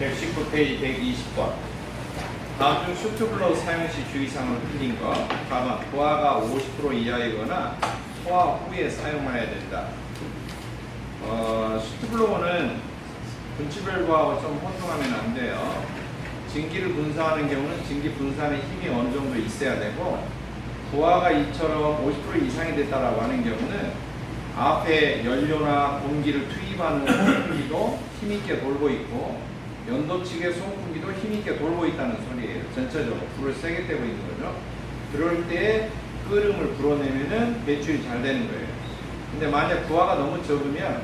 119페이지 120번. 다음 중 슈트블로 사용 시 주의사항을 틀린 것. 4번. 부하가 50% 이하이거나 소화 후에 사용해야 된다. 슈트블로어는 분치밸브하고 좀 혼동하면 안 돼요. 증기를 분사하는 경우는 증기 분산의 힘이 어느 정도 있어야 되고, 부하가 이처럼 50% 이상이 됐다라고 하는 경우는 앞에 연료나 공기를 투입하는 송풍기도 힘있게 돌고 있고, 연도 측의 송풍기도 힘있게 돌고 있다는 소리예요. 전체적으로 불을 세게 떼고 있는 거죠. 그럴 때 끓음을 불어내면은 배출이 잘 되는 거예요. 근데 만약 부하가 너무 적으면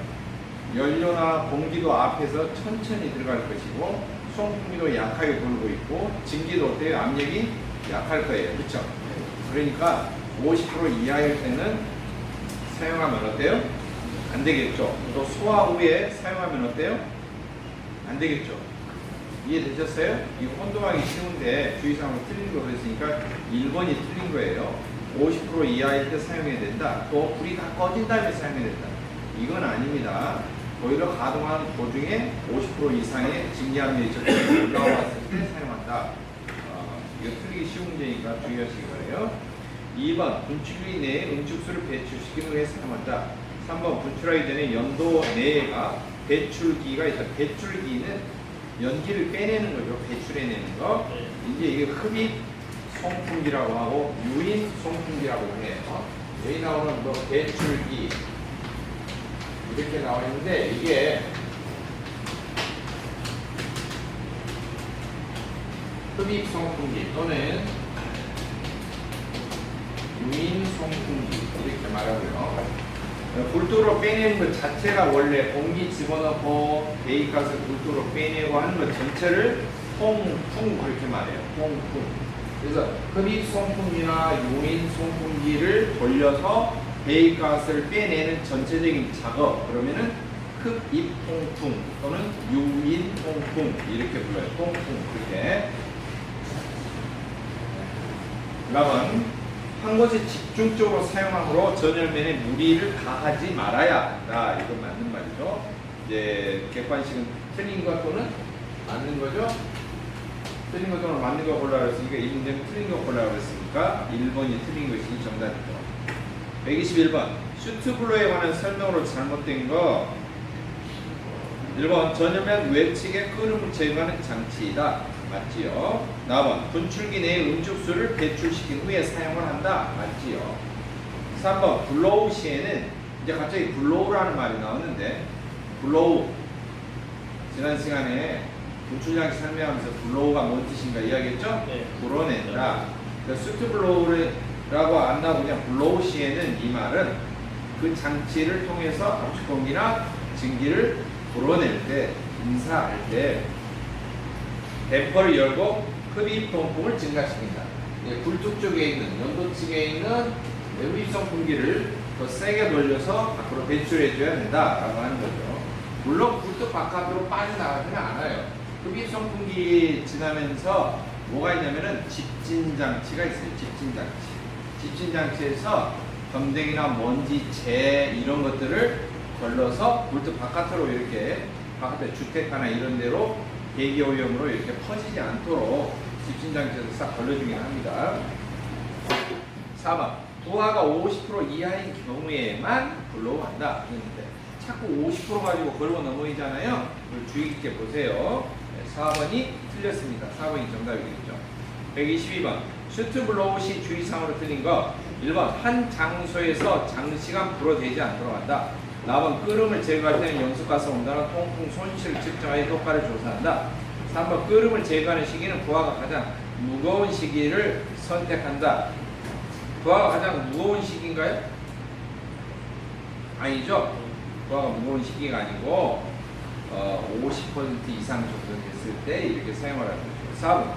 연료나 공기도 앞에서 천천히 들어갈 것이고, 송풍기도 약하게 돌고 있고, 증기도 어때요? 압력이 약할 거예요. 그렇죠? 그러니까 50% 이하일 때는 사용하면 어때요? 안 되겠죠. 또 소화 후에 사용하면 어때요? 안 되겠죠. 이해되셨어요? 이거 혼동하기 쉬운데 주의사항으로 틀린 거 그랬으니까 1번이 틀린 거예요. 50% 이하일 때 사용해야 된다. 또 불이 다 꺼진 다음에 사용해야 된다. 이건 아닙니다. 보일러 가동하는 도중에 50% 이상의 증기압력이 적정히 올라왔을 때 사용한다. 이거 틀리기 쉬운 문제니까 주의하시기 바라요. 2번 분출기 내에 응축수를 배출시키는 후에 사용한다. 3번 분출하기 전에 연도 내에가 배출기가 있다. 배출기는 연기를 빼내는 거죠. 배출해내는 거. 이제 이게 흡입 송풍기라고 하고 유인 송풍기라고 해요. 여기 나오는 뭐 배출기 이렇게 나와 있는데, 이게 흡입 송풍기 또는 유인 송풍기 이렇게 말하고요. 불도로 빼내는 것 자체가 원래 공기 집어넣고 배기가스 불도로 빼내고 하는 것 전체를 송풍 그렇게 말해요. 송풍. 그래서 흡입 송풍기나 유인 송풍기를 돌려서 배기가스를 빼내는 전체적인 작업, 그러면은 흡입 통풍 또는 유인 통풍 이렇게 불러요. 통풍 그렇게. 그러면 한 곳에 집중적으로 사용함으로 전열면에 무리를 가하지 말아야 한다. 이건 맞는 말이죠. 이제 객관식은 틀린 것 또는 맞는 거죠. 틀린 것 또는 맞는 거 골라라 했으니까 이 문제는 틀린 거 골라라 했으니까 1번이 틀린 것이 정답이죠. 121번 슈트블로에 관한 설명으로 잘못된 거. 1번 전열면 외측의 끓음을 제거하는 장치이다. 맞지요. 4번 분출기 내에 응축수를 배출시킨 후에 사용을 한다. 맞지요. 3번 블로우 시에는 이제 갑자기 블로우라는 말이 나오는데, 블로우 지난 시간에 분출장치 설명하면서 블로우가 뭔 뜻인가 이야기했죠? 네. 불어낸다. 슈트 블로우라고 안 나오고 그냥 블로우 시에는 이 말은 그 장치를 통해서 압축공기나 증기를 불어낼 때, 인사할 때 댐퍼를 열고 흡입 통풍을 증가시킨다. 굴뚝 쪽에 있는, 연도 측에 있는 흡입성 풍기를 더 세게 돌려서 밖으로 배출해줘야 된다라고 하는 거죠. 물론 굴뚝 바깥으로 빠져나가지는 않아요. 흡입성 풍기 지나면서 뭐가 있냐면은 집진장치가 있어요. 집진장치. 집진장치에서 점등이나 먼지, 재 이런 것들을 걸러서 굴뚝 바깥으로 이렇게 바깥에 주택가나 이런 데로 대기 오염으로 이렇게 퍼지지 않도록 집진장치에서 싹 걸러주긴 합니다. 4번 부하가 50% 이하인 경우에만 블로우한다. 했는데 자꾸 50% 가지고 걸고 넘어지잖아요. 그걸 주의 깊게 보세요. 4번이 틀렸습니다. 4번이 정답이겠죠. 122번 슈트 블로우 시 주의사항으로 틀린 거. 1번 한 장소에서 장시간 불어대지 않도록 한다. 4번 끓음을 제거할 때는 연소가스 온도나 통풍 손실을 측정하여 효과를 조사한다. 3번 끓음을 제거하는 시기는 부하가 가장 무거운 시기를 선택한다. 부하가 가장 무거운 시기인가요? 아니죠. 부하가 무거운 시기가 아니고 50% 이상 정도 됐을 때 이렇게 사용하라는 거죠. 4번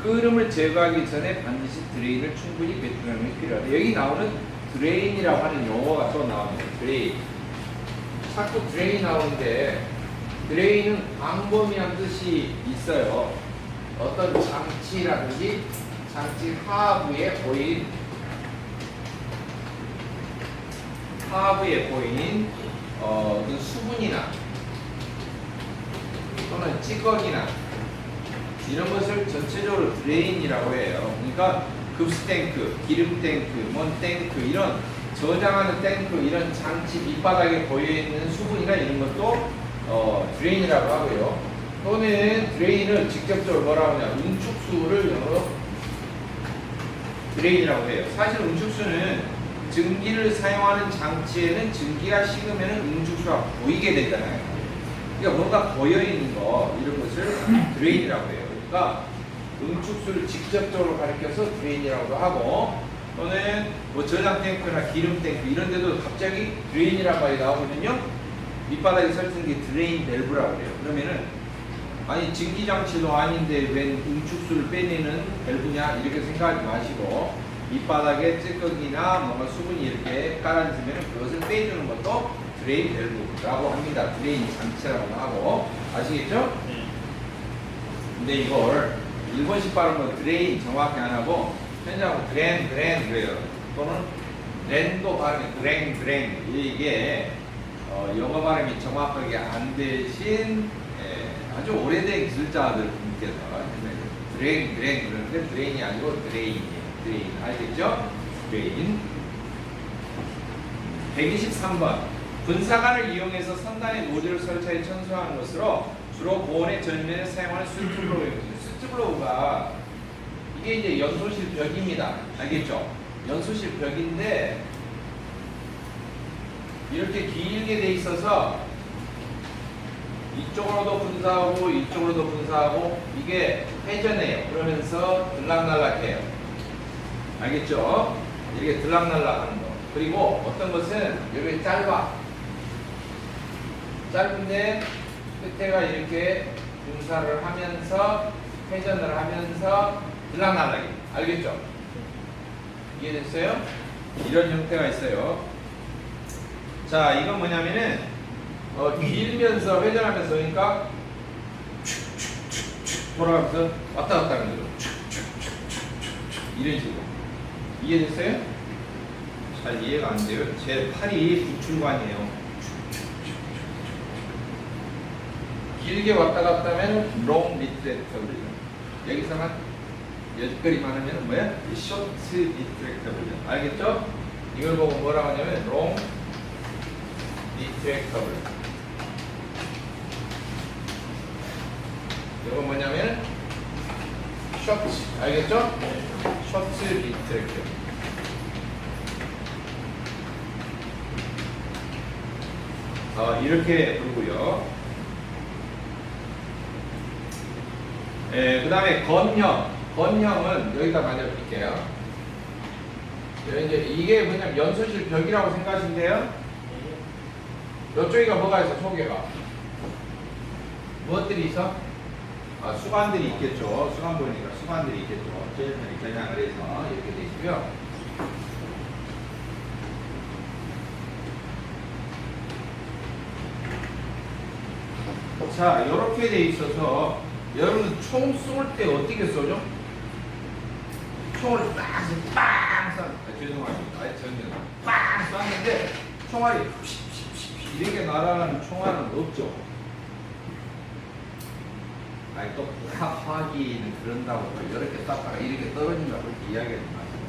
끓음을 제거하기 전에 반드시 드레인을 충분히 배출하는 게 필요하다. 여기 나오는 드레인이라고 하는 용어가 또 나옵니다. 드레인. 자꾸 드레인 나오는데, 드레인은 광범위한 뜻이 있어요. 어떤 장치라든지 장치 하부에 보인 어떤 수분이나 또는 찌꺼기나 이런 것을 전체적으로 드레인이라고 해요. 그러니까 급수 탱크, 기름 탱크, 뭔 탱크 이런 저장하는 탱크 이런 장치 밑바닥에 고여 있는 수분이나 이런 것도 드레인이라고 하고요. 또는 드레인을 직접적으로 뭐라고 하냐 응축수를 영어로 드레인이라고 해요. 사실 응축수는 증기를 사용하는 장치에는 증기가 식으면 응축수가 보이게 되잖아요. 그러니까 뭔가 고여 있는 거 이런 것을 드레인이라고 해요. 그러니까 응축수를 직접적으로 가리켜서 드레인이라고 하고 또는 뭐 저장 탱크나 기름 탱크 이런 데도 갑자기 드레인이라고 말이 나오거든요. 밑바닥에 설치는 게 드레인 밸브라고 해요. 그러면은 아니 증기 장치도 아닌데 웬 응축수를 빼내는 밸브냐 이렇게 생각하지 마시고 밑바닥에 찌꺼기나 뭔가 수분이 이렇게 깔아주면 그것을 빼주는 것도 드레인 밸브라고 합니다. 드레인 장치라고 하고 아시겠죠? 근데 이걸 일본식 발음은 드레인 정확히 안 하고 현재하고 드렌 그래요. 또는 렌도 발음이 드랭 이게 영어 발음이 정확하게 안 되신 아주 오래된 기술자들 분께서 드랭 그러는데 드레인이 아니고 드레인이에요. 드레인 알겠죠? 드레인 123번 분사관을 이용해서 선단에 노즐을 설치해 천수하는 것으로 주로 고온의 전면에 사용하는 스위트블로우입니다. 스위트블로우가 이게 이제 연소실 벽입니다. 알겠죠? 연소실 벽인데 이렇게 길게 돼 있어서 이쪽으로도 분사하고 이쪽으로도 분사하고 이게 회전해요. 그러면서 들락날락해요. 알겠죠? 이렇게 들락날락하는 거. 그리고 어떤 것은 여기 짧은데 끝에가 이렇게 분사를 하면서 회전을 하면서 들락날락이. 알겠죠? 이해됐어요? 이런 형태가 있어요. 자, 이건 뭐냐면은 길면서 회전하면서 그러니까 돌아가면서 왔다 갔다 하는 거죠. 이런 식으로. 이해됐어요? 잘 이해가 안 돼요. 제 팔이 부출관이에요. 길게 왔다 갔다 하면 롱 리트랙터블. 여기서만 여기까지만 하면 뭐야? 쇼트 리트랙터블. 알겠죠? 이걸 보고 뭐라고 하냐면 롱 리트랙터블. 이건 뭐냐면 쇼트. 알겠죠? 쇼트 리트랙터. 이렇게 부르고요. 그 다음에 건형은 여기다 만져볼게요. 이제 이게 뭐냐면 연소실 벽이라고 생각하시면 돼요. 이쪽이가 뭐가 있어? 소개가 무엇들이 있어? 수관들이 있겠죠. 수관 보니까 수관들이 있겠죠. 전면이 전향을 해서 이렇게 돼 있고요. 자, 이렇게 돼 있어서 여러분 총 쏠 때 어떻게 쏘죠? 총을 빵 쐈. 죄송합니다. 전면 빵 쐈는데 총알이 이렇게 날아가는 총알은 없죠. 아니 또 화기는 그런다고 이렇게 쐈다가 이렇게 떨어진다고 그렇게 이야기하지 마세요.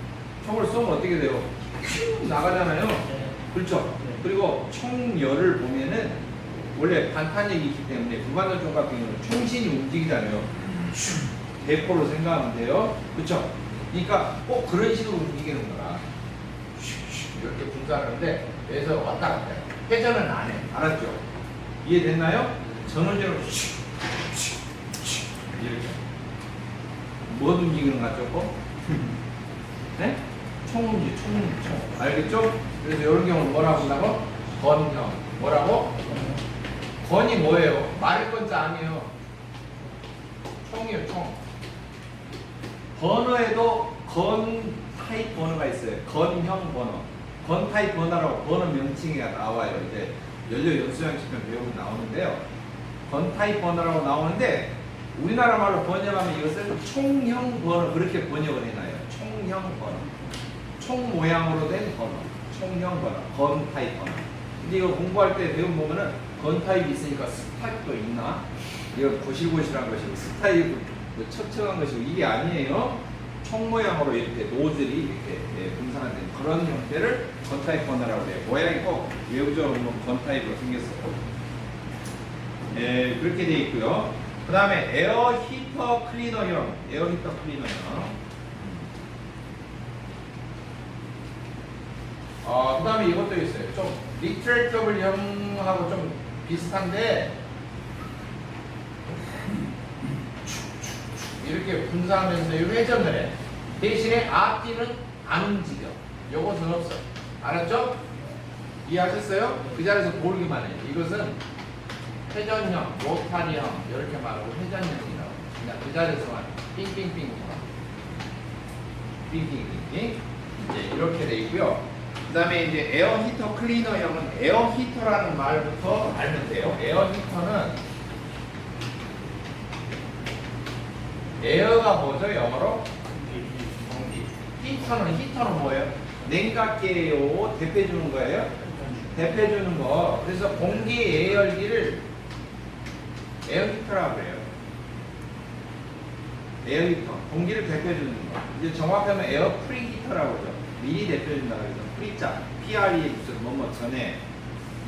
총을 쏘면 어떻게 돼요? 휘 나가잖아요. 그렇죠? 그리고 총열을 보면은 원래 반탄력이 있기 때문에 무반전 총 같은 경우는 총신이 움직이잖아요. 대포로 생각하면 돼요. 그렇죠? 그러니까 꼭 그런 식으로 움직이는 거라. 이렇게 분사하는데 여기서 왔다 갔다 해요. 회전은 안 해. 알았죠? 이해됐나요? 전원적으로 이렇게. 뭐 움직이는 것 같죠? 네? 총 움직이, 총. 알겠죠? 그래서 이런 경우는 뭐라고 한다고? 건형. 뭐라고? 건이 뭐예요? 말을 건자 아니에요. 총이에요, 총. 번호에도 건 타입 번호가 있어요. 건형 번호. 건 타입 번호라고 번호 명칭이 나와요. 이제 연료 연수양식편 배우면 나오는데요. 건 타입 번호라고 나오는데 우리나라 말로 번역하면 이것을 총형 번호 그렇게 번역을 해놔요. 총형 번호. 총 모양으로 된 번호. 총형 번호. 건 타입 번호. 근데 이거 공부할 때 배움 보면은 건 타입이 있으니까 스 타입도 있나? 이거 고실고실한 것이고 스 타입 척척한 것이고 이게 아니에요. 총 모양으로 이렇게 노즐이 이렇게 분산된 그런 형태를 건타입 버너라고 해요. 모양이 꼭 외부적으로 보면 건타입으로 생겼어요. 그렇게 되어 있고요. 그 다음에 에어 히터 클리너형, 에어 히터 클리너형. 그 다음에 이것도 있어요. 좀 리트랙터블형하고 좀 비슷한데 이렇게 분사하면서 회전을 해. 대신에 앞뒤는 안 움직여. 요것은 없어. 알았죠? 이해하셨어요? 그 자리에서 돌기만 해. 이것은 회전형, 로타리형 이렇게 말하고 회전형이라고. 그냥 그 자리에서만 삥삥삥 삥삥삥 이제 이렇게 돼 있고요. 그 다음에 이제 에어 히터 클리너형은 에어 히터라는 말부터 알면 돼요. 에어 히터는 에어가 뭐죠? 영어로? 공기. 히터는 뭐예요? 냉각기예요. 대표해주는 거예요? 대표해주는 거. 그래서 공기 예열기를 에어 히터라고 해요. 에어 히터. 공기를 대표해주는 거. 이제 정확하면 에어 프리 히터라고 하죠. 미리 대표해준다고 해서 프리자, PRE 뭐뭐 전에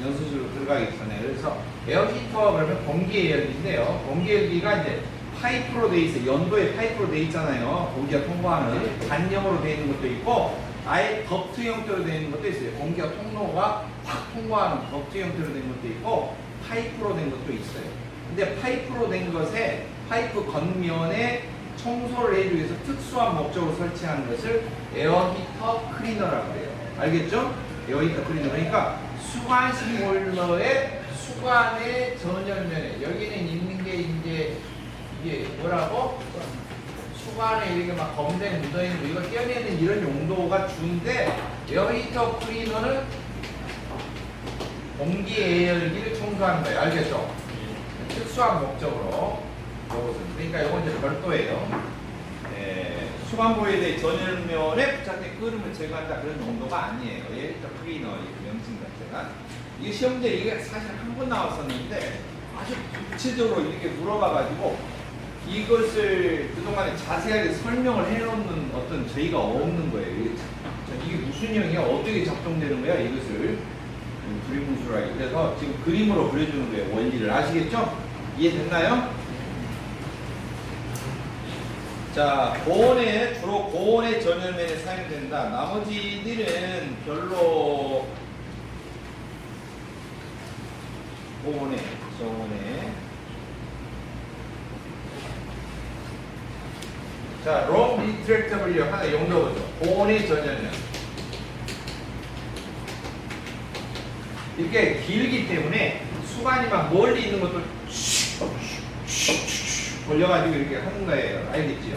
연수술로 들어가기 전에. 그래서 에어 히터 그러면 공기 예열기인데요. 공기 예열기가 이제 파이프로 돼 있어요. 연도에 파이프로 돼 있잖아요. 공기가 통과하는 단형으로 돼 있는 것도 있고 아예 덕트 형태로 돼 있는 것도 있어요. 공기가 통로가 확 통과하는 덕트 형태로 된 것도 있고 파이프로 된 것도 있어요. 근데 파이프로 된 것에 파이프 겉면에 청소를 해주기 위해서 특수한 목적으로 설치하는 것을 에어 히터 클리너라고 해요. 알겠죠? 에어 히터 클리너. 그러니까 수관식 보일러의 수관의 전열면에 여기는 있는 게 이제 이게 뭐라고? 수관에 이렇게 막 검색 묻어있는 거 이거 떼어내는 이런 용도가 준데 에어 히터 클리너는 공기 예열기를 청소하는 거예요. 알겠죠? 특수한 목적으로 이것은 그러니까 이건 이제 별도예요. 수관 보일러의 전열면에 부착된 끓음을 제거한다 그런 용도가 아니에요. 에어 히터 클리너 명칭 자체가 이게 시험제 이게 사실 한 번 나왔었는데 아주 구체적으로 이렇게 물어봐가지고 이것을 그동안에 자세하게 설명을 해놓는 어떤 저희가 없는 거예요. 이게 무슨 형이야? 어떻게 작동되는 거야? 이것을 그림문수라기. 그래서 지금 그림으로 그려주는 거예요. 원리를 아시겠죠? 이해됐나요? 자, 주로 고온의 전열면에 사용된다. 나머지들은 별로 고온에, 저온에. 자, 롱 리트랙터블형 하나 용도 보죠. 고온의 전열면. 이렇게 길기 때문에 수관이 막 멀리 있는 것도 돌려가지고 이렇게 하는 거예요. 알겠지요?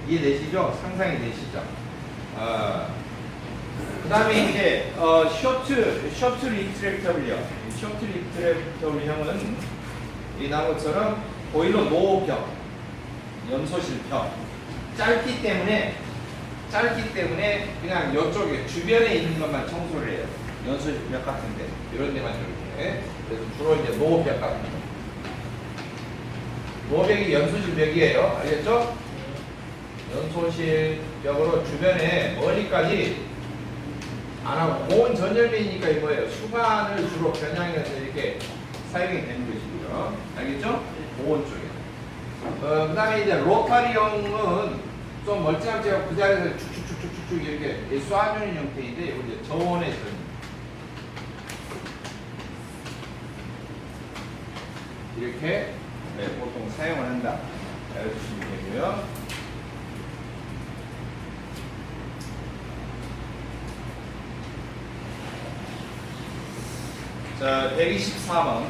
이해되시죠? 상상이 되시죠? 그 다음에 이제 쇼트 리트랙터블형. 쇼트 리트랙터블형은 이 나무처럼 보일러 노벽, 연소실벽 짧기 때문에 그냥 이쪽에 주변에 있는 것만 청소를 해요. 연소실벽 같은데 이런 데만 이렇게. 그래서 주로 이제 노벽 같은 거. 노벽이 연소실벽이에요. 알겠죠? 연소실벽으로 주변에 멀리까지 안 하고 고온 전열면이니까 이거예요. 수관을 주로 겨냥해서 이렇게 사용이 되는 것이고요. 알겠죠? 고온 쪽에. 그 다음에 이제 로타리형은 좀 멀찌감치 하고 그 자리에서 쭉쭉쭉쭉쭉 이렇게 쏴주는 형태인데 이거 이제 저온의 전. 이렇게 보통 사용을 한다. 알려주시면 되고요. 자, 124번.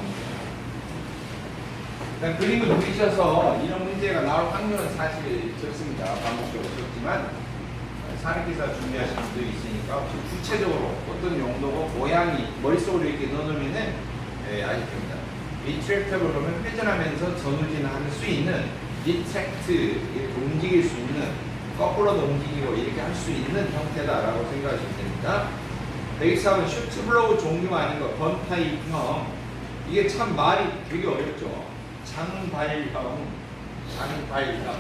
일단 그림을 그리셔서 이런 문제가 나올 확률은 사실 적습니다. 반복적으로 적지만 산업기사 준비하시는 분도 있으니까 구체적으로 어떤 용도고 모양이 머릿속으로 이렇게 넣어놓으면은 아실 겁니다. 리트랙터블 그러면 회전하면서 전후진을 할 수 있는 리트랙트 이렇게 움직일 수 있는 거꾸로도 움직이고 이렇게 할 수 있는 형태다라고 생각하시면 됩니다. 124번 슈트블로우 종류가 아닌 거 건타입형. 이게 참 말이 되게 어렵죠. 장발형, 장발형.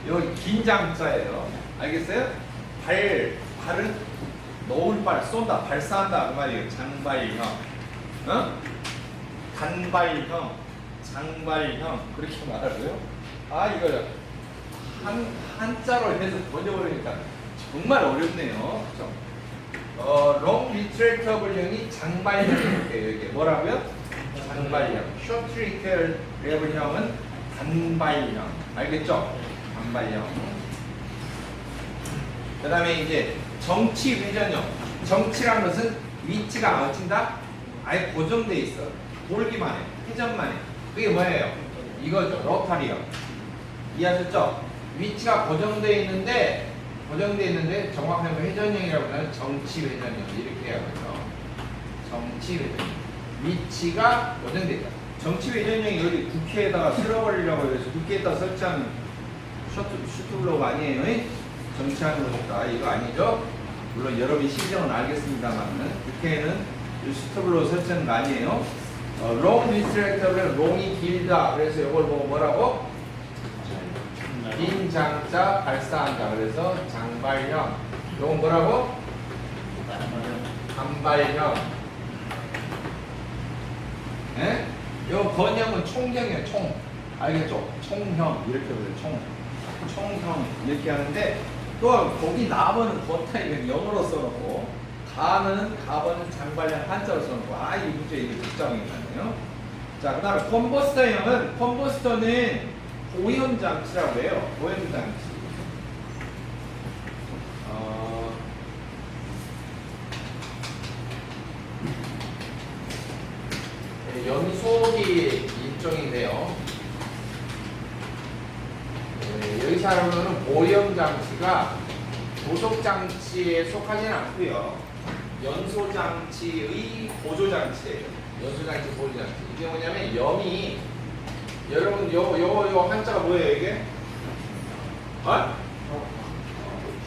여기 긴 장자예요. 알겠어요? 발은 놓을 발, 쏜다, 발사한다 그 말이에요. 장발형. 어? 단발형, 장발형 그렇게 말하고요. 아 이거 한자로 해서 번역하니까 정말 어렵네요. 그렇죠? 롱 리트렉터블형이 장발형이에요. 이게 뭐라고요? 단발형. 쇼트 리트렉터블형은 단발형. 알겠죠? 단발형. 그 다음에 이제 정치 회전형. 정치란 것은 위치가 안 엎친다? 아예 고정돼 있어. 돌기만 해. 회전만 해. 그게 뭐예요? 이거죠. 로타리형. 이해하셨죠? 위치가 고정돼 있는데 정확하게 회전형이라고 하면 정치 회전형. 이렇게 해야겠죠. 정치 회전형. 위치가 고정돼 있다. 정치 회전형이 여기 국회에다가 쓸어버리려고 해서 국회에다 설치한 슈트블록 아니에요? 정치하는 거니까 이거 아니죠? 물론 여러분이 심정은 알겠습니다만 국회에는 슈트블록 설치하는 거 아니에요? 롱 디스트랙터블 롱이 길다. 그래서 이걸 보고 뭐라고? 긴 장자 발사한다. 그래서 장발형. 이건 뭐라고? 단발형. 예? 요 번형은 총형이에요. 총. 알겠죠? 총형 이렇게 보세요. 총형 이렇게 하는데 또 거기 나번은 버타이는 영어로 써놓고 가번은 장발형 한자로 써놓고 아 이 문제 이게 특정이잖아요. 자 그다음에 컨버스터는 오염장치라고 해요. 오염장치. 연소기 일종인데요. 여기서 하는 오염장치가 도속장치에 속하지는 않고요. 연소장치의 보조장치예요. 연소장치, 보조장치. 이게 뭐냐면 염이 여러분 요 한자가 뭐예요 이게?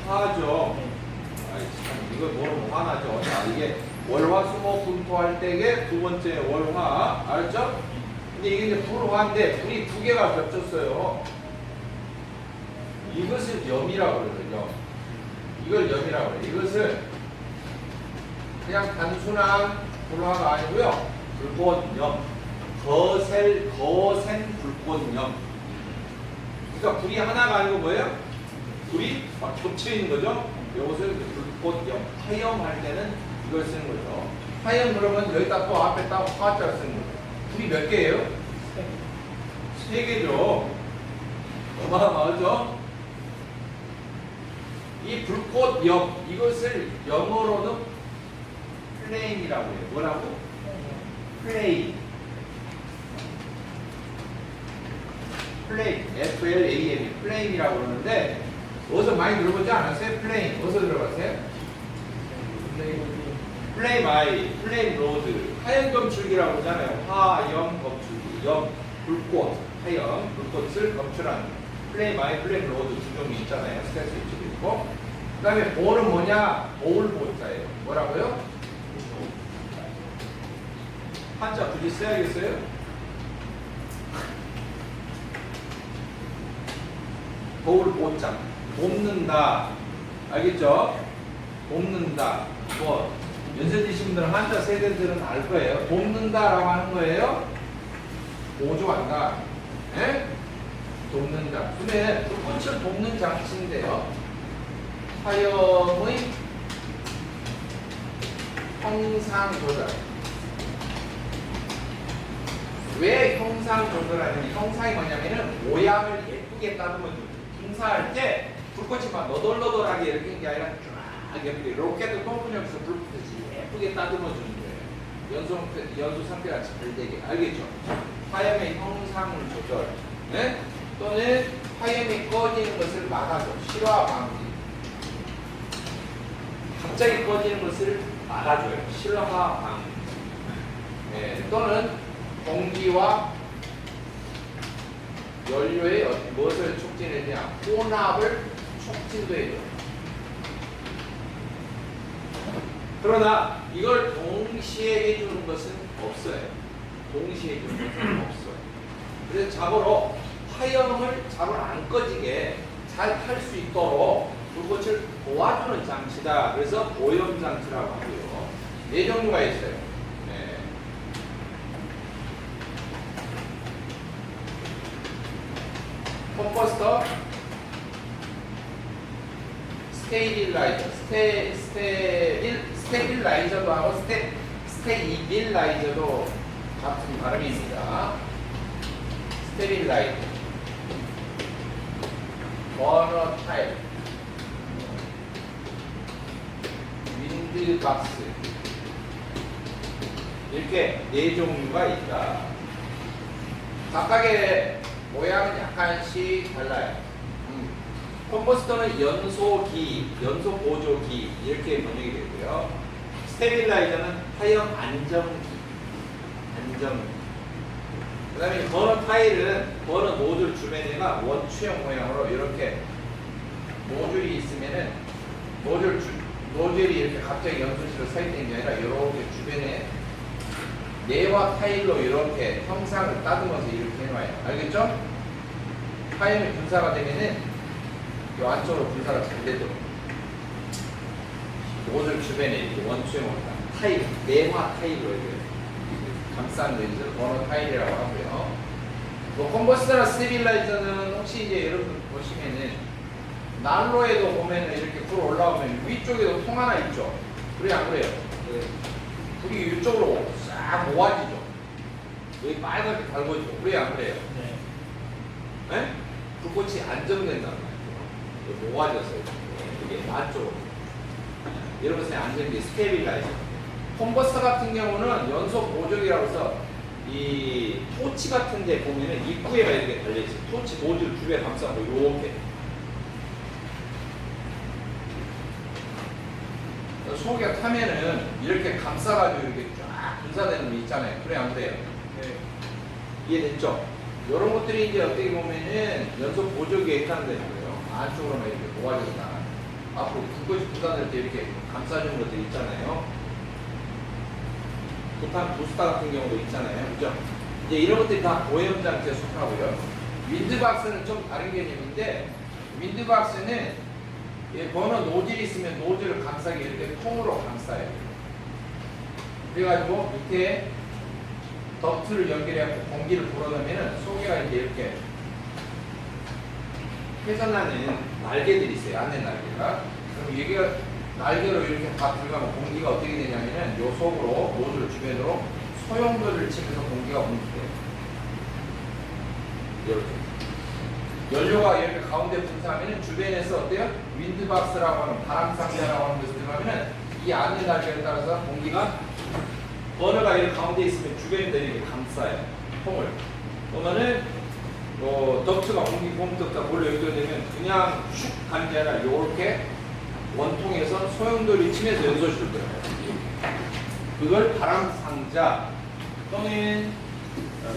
화죠. 아이 참 이거 모르면 화나죠. 자 이게 월화수목금토 할 때게 두 번째 월화 알았죠? 근데 이게 이제 불화인데 불이 두 개가 겹쳤어요. 이것을 염이라고 그러죠. 이걸 염이라고 그래요. 이것을 그냥 단순한 불화가 아니고요. 불꽃염, 거센 불꽃염. 그러니까 불이 하나가 아니고 뭐예요? 불이 막 겹쳐 있는 거죠. 이것을 불꽃염, 화염할 때는 이걸 쓰는 거죠. 화염 그러면 여기다 또 앞에 딱 화자 쓰는 거죠. 불이 몇 개예요? 세 개죠. 어마어마하죠? 이 불꽃염 이것을 영어로는 플레임이라고 해요. 뭐라고? 플레임. F-L-A-M 플레임이라고 그러는데 어디서 많이 들어보지 않았어요? 플레임 어디서 들어봤어요? 플레임 로드 하얀 검출기라고 하잖아요. 화염 검출기 염 불꽃 하염 불꽃을 검출하는 플레임 로드 두 종류 있잖아요. 스트레스 위치도 있고 그 다음에 볼은 뭐냐? 보울 보자예요. 뭐라고요? 한자 굳이 써야겠어요? 보울 보자 돕는다. 알겠죠? 돕는다. 뭐 연세 드신 분들은 한자 세대들은 알 거예요. 돕는다라고 하는 거예요. 보조한다. 예? 돕는다. 근데 불꽃을 돕는 장치인데요. 화염의 형상 조절. 왜 형상 조절하느냐? 형상이 뭐냐면은 모양을 예쁘게 따듬어 줍니다. 행사할 때 불꽃이 막 너덜너덜하게 이렇게 하는 게 아니라 쫙 예쁘게 로켓을 똥분형에서 불꽃이 예쁘게 따듬어 주는 거예요. 연소 상태가 잘 되게. 알겠죠? 화염의 형상을 조절. 네? 또는 화염이 꺼지는 것을 막아줘. 실화 방지. 갑자기 꺼지는 것을 막아줘요. 실화 방지. 네. 또는 공기와 연료의 무엇을 촉진했냐? 혼합을 촉진도 해줘요. 그러나 이걸 동시에 해주는 것은 없어요. 동시에 해주는 것은 없어요. 그래서 자고로 화염을 잡을 안 꺼지게 잘 탈 수 있도록 불꽃을 도와주는 장치다. 그래서 오염 장치라고 하고요. 네 종류가 있어요. 네. 컴포스터, 스테릴라이저도 하고 스테이빌라이저도 같은 발음입니다. 스테릴라이저, 버너 타입, 윈드박스, 이렇게 네 종류가 있다. 각각의 모양은 약간씩 달라요. 컴포스터는 연소기, 연소보조기 이렇게 번역이 되고요. 스테릴라이저는 화염 안정기, 그 다음에 버너 타일은 버너 모듈 주변에가 원추형 모양으로 이렇게 모듈이 있으면은 모듈이 이렇게 갑자기 연소실로 서 있는 게 아니라 이렇게 주변에 네와 타일로 이렇게 형상을 따듬어서 이렇게 해놔요. 알겠죠? 화염이 분사가 되면은 이 안쪽으로 분사가 잘 되도록 모듈 주변에 이렇게 원추형으로 타일, 네화 타일로 이렇게 감싼 레인저 버너 타일이라고 하고요. 뭐 컴버스터나 스테빌라이저는 혹시 이제 여러분 보시면은 난로에도 보면은 이렇게 불 올라오면 위쪽에도 통 하나 있죠. 그래 안 그래요? 네. 불이 이쪽으로 싹 모아지죠. 여기 빨갛게 달궈지고 그래 안 그래요? 네. 네? 불꽃이 안정된다는 말이죠. 모아졌어요. 이게 안쪽으로. 이런 것은 안정된 스테빌라이저. 컴버스터 같은 경우는 연소 보조기라고 해서 이 토치 같은 데 보면은 입구에가 이렇게 달려있어요. 토치 모듈 주변에 감싸고 이렇게. 소고기가 타면은 이렇게 감싸가지고 이렇게 쫙 분사되는 거 있잖아요. 그래 안 그래요? 네. 이해됐죠? 이런 것들이 이제 어떻게 보면은 연소 보조기에 해당되는 거예요. 안쪽으로만 이렇게 모아졌다. 앞으로 불꽃이 분사될 때 이렇게 감싸주는 것들 있잖아요. 부탄 부스타 같은 경우도 있잖아요. 그죠? 이제 이런 것들이 다 오염 장치에 속하고요. 윈드박스는 좀 다른 개념인데, 윈드박스는 버너 노즐이 있으면 노즐을 감싸기 이렇게 통으로 감싸요. 그래가지고 밑에 덕트를 연결해서 공기를 불어넣으면 속에가 이제 이렇게 회전하는 날개들이 있어요. 안내 날개가. 그럼 여기가 날개로 이렇게 다 들어가면 공기가 어떻게 되냐면은 요 속으로 노즐 주변으로 소용돌이를 치면서 공기가 분출돼요. 이렇게. 연료가 이렇게 가운데 분사하면은 주변에서 어때요? 윈드박스라고 하는 바람상자라고 하는 것을 들어가면은 이 안내 날개에 따라서 공기가 버너가 이렇게 가운데 있으면 주변에다 이렇게 감싸요. 통을. 그러면은 덕트가 공기 pom프가 몰려 연결되면 그냥 슉 가는 게 아니라 요렇게 원통에서 소용돌이 치면서 연소실로 들어가요. 그걸 바람상자 또는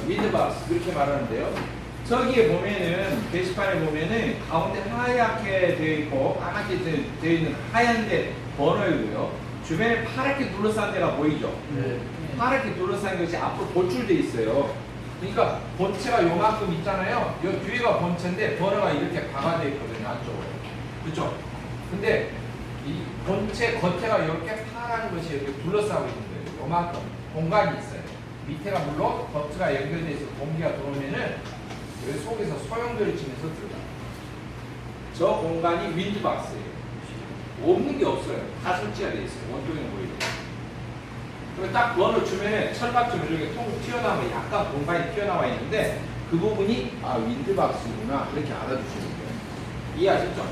윈드박스 그렇게 말하는데요. 저기에 보면은 게시판에 보면은 가운데 하얗게 되어 있고 까맣게 되어 있는 하얀데 버너이고요. 주변에 파랗게 둘러싼 데가 보이죠? 네. 파랗게 둘러싼 것이 앞으로 보출돼 있어요. 그러니까 본체가 요만큼 있잖아요. 요 뒤에가 본체인데 버너가 이렇게 박아져 있거든요. 안쪽으로. 그렇죠? 근데 이 본체 겉에가 이렇게 파란 것이 이렇게 둘러싸고 있는 거예요. 요만큼 공간이 있어요. 밑에가 물론 겉가 연결돼 있어 공기가 들어오면은 여기 속에서 소용돌이 치면서 들어가요. 저 공간이 윈드박스예요. 없는 게 없어요. 다 설치가 돼 있어요. 원통에 보이죠. 그럼 딱 버너 주변에 철밥처럼 이렇게 통 튀어나오면 약간 공간이 튀어나와 있는데 그 부분이 윈드박스구나 그렇게 알아두시는 거예요. 이해하셨죠?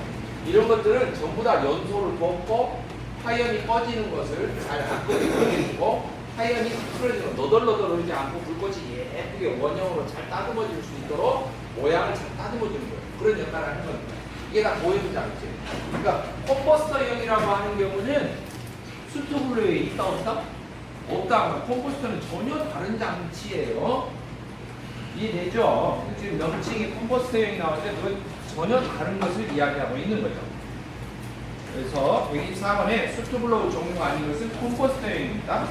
이런 것들은 전부 다 연소를 돕고 화염이 꺼지는 것을 잘 안 꺼지게 해주고 화염이 풀어지는 너덜너덜하지 않고 불꽃이 예쁘게 원형으로 잘 따듬어질 수 있도록 모양을 잘 따듬어주는 거예요. 그런 역할을 하는 겁니다. 이게 다 오염 장치. 그러니까 컴포스터형이라고 하는 경우는 수트블루에 있다 없다? 없다. 컴포스터는 전혀 다른 장치예요. 이해되죠? 지금 명칭이 컴포스터형이 나올 때 그건 전혀 다른 것을 이야기하고 있는 거죠. 그래서 124번에 수트블로우 종류가 아닌 것은 컴포스터형입니다.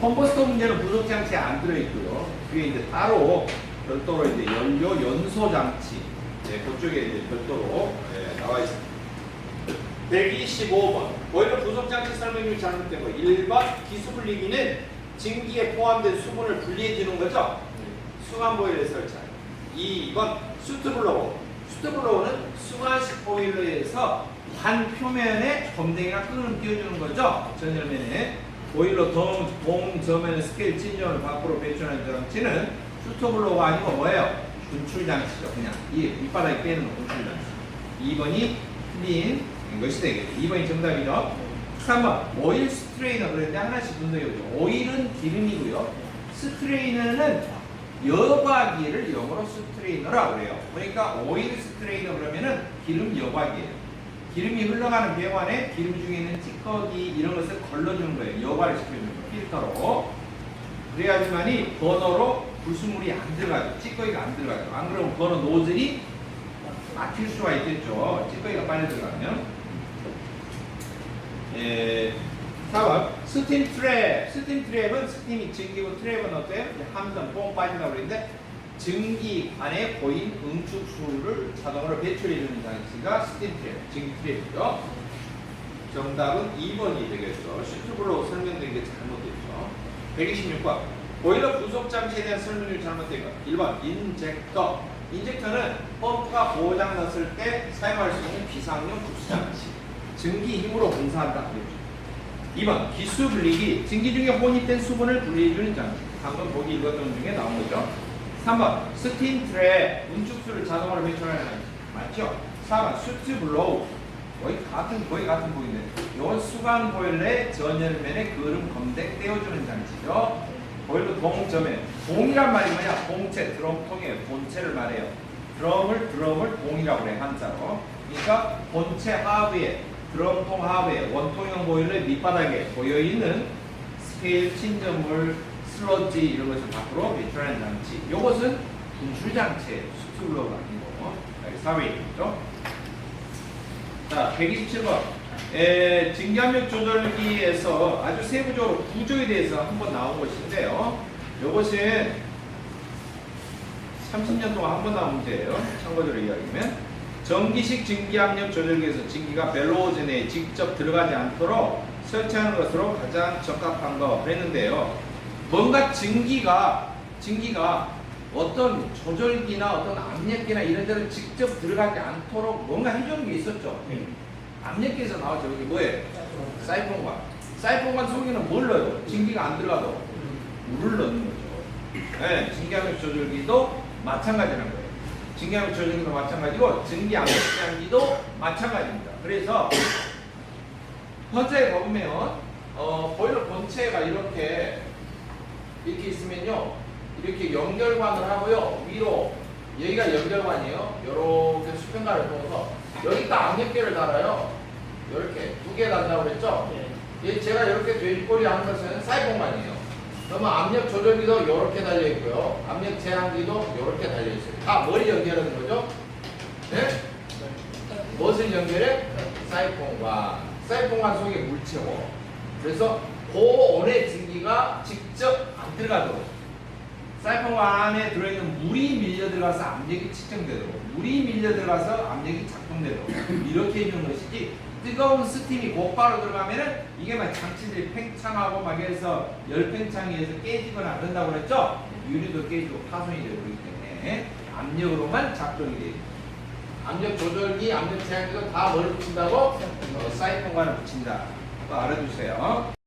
컴포스터 문제는 부속 장치에 안 들어있고요. 그게 이제 따로 별도로 이제 연료 연소 장치, 예, 그쪽에 이제 별도로 예, 나와 있습니다. 125번 보일러 부속 장치 설명이 잘못된 거. 1번 기수 분리기는 증기에 포함된 수분을 분리해 주는 거죠. 수간 보일러에 설치하는. 2번 수트블로워. 수트블로워는 수간식 보일러에서 관 표면에 검댕이나 끈을 띄워주는 거죠. 전열면에 보일러 동 저면의 스케일 진정을 밖으로 배출하는 장치는 수트블로워가 아니고 뭐예요? 분출 장치죠. 그냥 이 밑바닥에 빼는 분출 장치. 2번이 틀린 것이 되겠죠. 2번이 정답이죠. 3번 오일 스트레이너. 그런데 하나씩 분석해보죠. 오일은 기름이고요. 스트레이너는 여과기를 영어로 스트레이너라고 그래요. 그러니까 오일 스트레이너 그러면은 기름 여과기예요. 기름이 흘러가는 배관에 기름 중에 있는 찌꺼기 이런 것을 걸러주는 거예요. 여과를 시켜주는 거예요. 필터로. 그래야지만이 버너로 불순물이 안 들어가죠. 찌꺼기가 안 들어가죠. 안 그러면 버너 노즐이 막힐 수가 있겠죠. 찌꺼기가 빨리 들어가면. 4번 스팀 트랩. 스팀 트랩은 스팀이 증기고 트랩은 어때요? 함선 뽕 빠진다고 그랬는데 증기 안에 고인 응축수를 자동으로 배출해주는 장치가 스팀 트랩, 증기 트랩이죠. 정답은 2번이 되겠죠. 슈트블로우 설명된 게 잘못됐죠. 126번 보일러 부속 장치에 대한 설명이 잘못된 것. 1번 인젝터. 인젝터는 펌프가 고장 났을 때 사용할 수 있는 비상용 급수 장치. 증기 힘으로 공사한다. 2번 기수 분리기. 증기 중에 혼입된 수분을 분리해주는 장치. 방금 보기 읽었던 중에 나온 거죠. 3번 스팀 트랩. 운축수를 자동으로 배출하는 장치. 맞죠? 4번 수트 블로우. 거의 같은 보이네. 이건 수간 보일러의 전열면에 그름 검댕 떼어주는 장치죠. 보일러 동점에 봉이란 말이 뭐냐? 봉체, 드럼통의 본체를 말해요. 드럼을 봉이라고 그래, 한자로. 그러니까 본체 하부에, 드럼통 하부에 원통형 보일러의 밑바닥에 보여있는 스케일, 침전물, 슬러지 이런 것을 밖으로 배출하는 장치. 이것은 분출 장치예요. 수트블로우가 아니고. 여기 4번이죠. 자, 127번. 증기압력 조절기에서 아주 세부적으로 구조에 대해서 한번 나온 것인데요. 이것은 30년 동안 한 번 나온 문제예요. 참고적으로 이야기하면 전기식 증기압력 조절기에서 증기가 벨로우즈 내에 직접 들어가지 않도록 설치하는 것으로 가장 적합한 거 그랬는데요. 뭔가 증기가 어떤 조절기나 어떤 압력기나 이런 데를 직접 들어가지 않도록 뭔가 해주는 게 있었죠. 압력기에서 나왔죠. 이게 뭐예요? 사이폰관. 사이폰관 속에는 뭘 넣어요? 증기가 안 들어가도 물을 넣는 거죠. 네, 증기압력 조절기도 마찬가지라는 거예요. 증기압력 조절기도 마찬가지고 증기압력 제한기도 마찬가지입니다. 그래서 현재 보면 보일러 본체가 이렇게 있으면요. 이렇게 연결관을 하고요. 위로 여기가 연결관이에요. 이렇게 수평관을 통해서 여기다 압력계를 달아요. 이렇게 2개 단다고 그랬죠? 네. 제가 이렇게 돼지꼬리 하는 것은 사이폰관이에요. 그러면 압력 조절기도 이렇게 달려 있고요. 압력 제한기도 이렇게 달려 있어요. 다 뭘 연결하는 거죠? 네? 무엇을 연결해? 사이폰관. 사이폰관 속에 물체고. 그래서 고온의 증기가 직접 안 들어가도록. 사이폰관 안에 들어있는 물이 밀려 들어가서 압력이 측정되도록, 물이 밀려 들어가서 압력이 작동되도록 이렇게 해주는 것이지, 뜨거운 스팀이 곧바로 들어가면은 이게 막 장치들이 팽창하고 막 해서 열팽창이 해서 깨지거나 그런다고 그랬죠? 유리도 깨지고 파손이 되고 그렇기 때문에 압력으로만 작동이 돼요. 압력 조절기, 압력 제한기도 다 뭘 붙인다고? 사이폰관을 붙인다. 또 알아두세요.